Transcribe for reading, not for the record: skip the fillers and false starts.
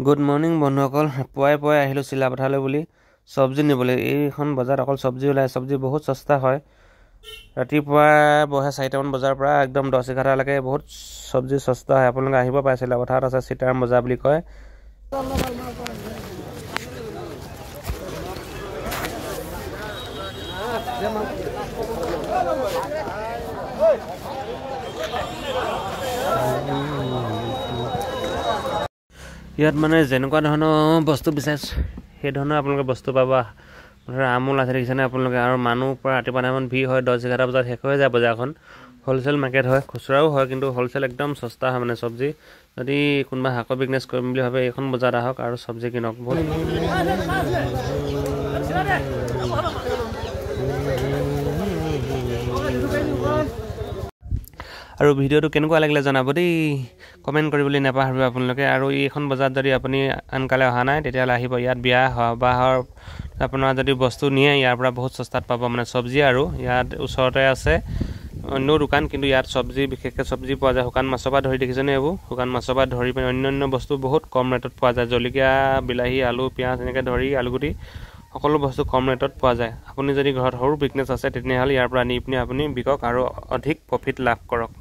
Good morning বন্ধুসকল, পুৱাই আহিলোঁ চিলাপথাৰলৈ বুলি চব্জি নিবলৈ। এইখন বজাৰত অকল চব্জি ওলায়, চব্জি বহুত সস্তা হয়। ৰাতিপুৱা বহে 4টামান বজাৰ পৰা একদম 10-11টালৈকে বহুত চব্জি সস্তা হয়। আপোনালোকে আহিব পাৰে, চিলাপথাৰত আছে, সীতাৰাম বজাৰ বুলি কয়। ইয়াত মানে যেনেকুৱা ধৰণৰ বস্তু বিচাৰিছে সেই ধৰণৰ আপোনালোকে বস্তু পাবা। আমুল আছে দেখিছেনে আপোনালোকে, আৰু মানুহ পৰা ৰাতিপুৱা টাইমত ভিৰ হয়। 10-11টা বজাত শেষ হৈ যায় বজাৰখন। হ'লচেল মাৰ্কেট হয়, খুচুৰাও হয়, কিন্তু হ'লচেল একদম সস্তা হয় মানে চব্জি। যদি কোনোবা শাকৰ বিজনেছ কৰিম বুলি ভাবে এইখন বজাৰত আহক আৰু চব্জি কিনক। বহুত আৰু ভিডিঅ'টো কেনেকুৱা লাগিলে জনাব দেই, কমেণ্ট কৰিবলৈ নাপাহৰিব আপোনালোকে। আৰু এইখন বজাৰত যদি আপুনি আনকালে অহা নাই তেতিয়াহ'লে আহিব। ইয়াত বিয়া সবাহৰ আপোনাৰ যদি বস্তু নিয়ে ইয়াৰ পৰা বহুত সস্তাত পাব মানে চব্জি। আৰু ইয়াত ওচৰতে আছে অন্য দোকান, কিন্তু ইয়াত চব্জি বিশেষকৈ চব্জি পোৱা যায়। শুকান মাছৰ পৰা ধৰি দেখিছেনে, এইবোৰ শুকান মাছৰ পৰা ধৰি পিনে অন্যান্য বস্তু বহুত কম ৰেটত পোৱা যায়। জলকীয়া, বিলাহী, আলু, পিঁয়াজ এনেকৈ ধৰি আলুগুটি সকলো বস্তু কম ৰেটত পোৱা যায়। আপুনি যদি ঘৰত সৰু বিজনেছ আছে তেতিয়াহ'লে ইয়াৰ পৰা নি পিনে আপুনি বিকক আৰু অধিক প্ৰফিট লাভ কৰক।